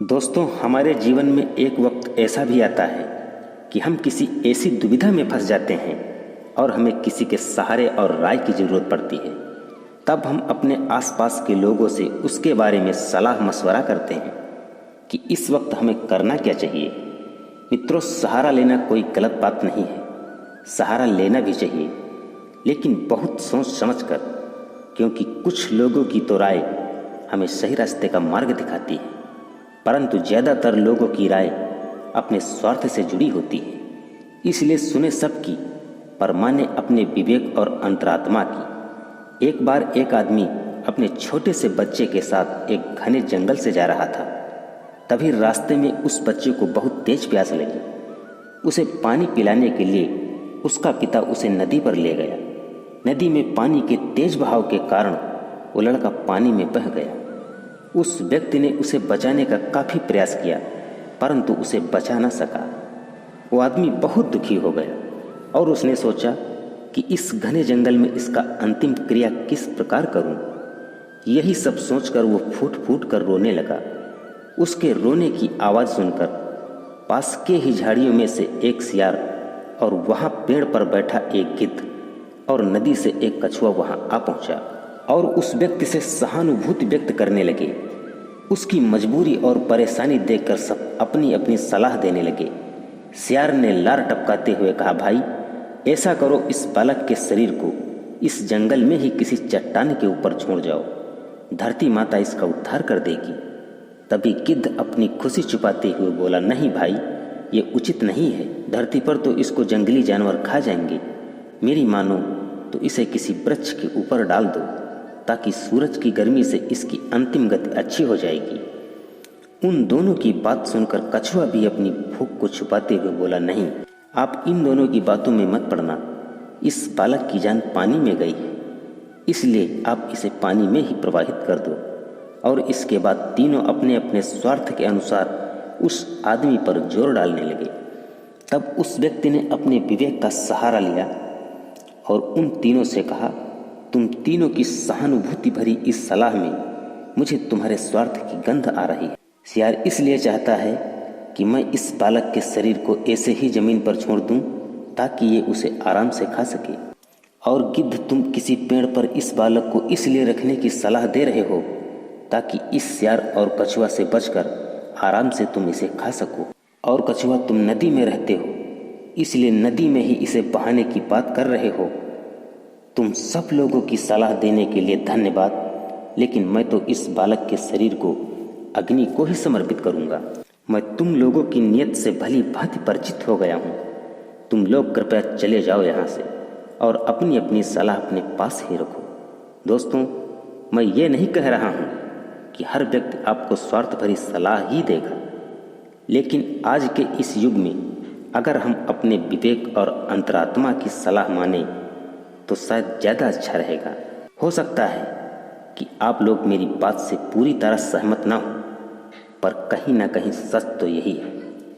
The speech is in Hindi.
दोस्तों, हमारे जीवन में एक वक्त ऐसा भी आता है कि हम किसी ऐसी दुविधा में फंस जाते हैं और हमें किसी के सहारे और राय की ज़रूरत पड़ती है। तब हम अपने आसपास के लोगों से उसके बारे में सलाह मशवरा करते हैं कि इस वक्त हमें करना क्या चाहिए। मित्रों, सहारा लेना कोई गलत बात नहीं है, सहारा लेना भी चाहिए, लेकिन बहुत सोच समझ कर, क्योंकि कुछ लोगों की तो राय हमें सही रास्ते का मार्ग दिखाती है, परंतु ज़्यादातर लोगों की राय अपने स्वार्थ से जुड़ी होती है। इसलिए सुने सबकी, पर माने अपने विवेक और अंतरात्मा की। एक बार एक आदमी अपने छोटे से बच्चे के साथ एक घने जंगल से जा रहा था। तभी रास्ते में उस बच्चे को बहुत तेज प्यास लगी। उसे पानी पिलाने के लिए उसका पिता उसे नदी पर ले गया। नदी में पानी के तेज बहाव के कारण वो लड़का पानी में बह गया। उस व्यक्ति ने उसे बचाने का काफ़ी प्रयास किया, परंतु उसे बचा न सका। वो आदमी बहुत दुखी हो गया और उसने सोचा कि इस घने जंगल में इसका अंतिम क्रिया किस प्रकार करूं। यही सब सोचकर वो फूट फूट कर रोने लगा। उसके रोने की आवाज़ सुनकर पास के ही झाड़ियों में से एक सियार और वहाँ पेड़ पर बैठा एक गिद्ध और नदी से एक कछुआ वहाँ आ पहुँचा और उस व्यक्ति से सहानुभूति व्यक्त करने लगे। उसकी मजबूरी और परेशानी देखकर सब अपनी अपनी सलाह देने लगे। सियार ने लार टपकाते हुए कहा, भाई ऐसा करो, इस बालक के शरीर को इस जंगल में ही किसी चट्टान के ऊपर छोड़ जाओ, धरती माता इसका उद्धार कर देगी। तभी गिद्ध अपनी खुशी छुपाते हुए बोला, नहीं भाई, ये उचित नहीं है, धरती पर तो इसको जंगली जानवर खा जाएंगे। मेरी मानो तो इसे किसी वृक्ष के ऊपर डाल दो, ताकि सूरज की गर्मी से इसकी अंतिम गति अच्छी हो जाएगी। उन दोनों की बात सुनकर कछुआ भी अपनी भूख को छुपाते हुए बोला, नहीं, आप इन दोनों की बातों में मत पड़ना। इस बालक की जान पानी में गई है, इसलिए आप इसे पानी में ही प्रवाहित कर दो। और इसके बाद तीनों अपने अपने स्वार्थ के अनुसार उस आदमी पर जोर डालने लगे। तब उस व्यक्ति ने अपने विवेक का सहारा लिया और उन तीनों से कहा, तुम तीनों की सहानुभूति भरी इस सलाह में मुझे तुम्हारे स्वार्थ की गंध आ रही है। सियार इसलिए चाहता है कि मैं इस बालक के शरीर को ऐसे ही जमीन पर छोड़ दूं ताकि ये उसे आराम से खा सके, और गिद्ध, तुम किसी पेड़ पर इस बालक को इसलिए रखने की सलाह दे रहे हो ताकि इस सियार और कछुआ से बचकर आराम से तुम इसे खा सको। और कछुआ, तुम नदी में रहते हो, इसलिए नदी में ही इसे बहाने की बात कर रहे हो। तुम सब लोगों की सलाह देने के लिए धन्यवाद, लेकिन मैं तो इस बालक के शरीर को अग्नि को ही समर्पित करूंगा। मैं तुम लोगों की नीयत से भली भांति परिचित हो गया हूँ। तुम लोग कृपया चले जाओ यहाँ से और अपनी अपनी सलाह अपने पास ही रखो। दोस्तों, मैं ये नहीं कह रहा हूँ कि हर व्यक्ति आपको स्वार्थ भरी सलाह ही देगा, लेकिन आज के इस युग में अगर हम अपने विवेक और अंतरात्मा की सलाह माने तो शायद ज़्यादा अच्छा रहेगा। हो सकता है कि आप लोग मेरी बात से पूरी तरह सहमत ना हो, पर कहीं ना कहीं सच तो यही है।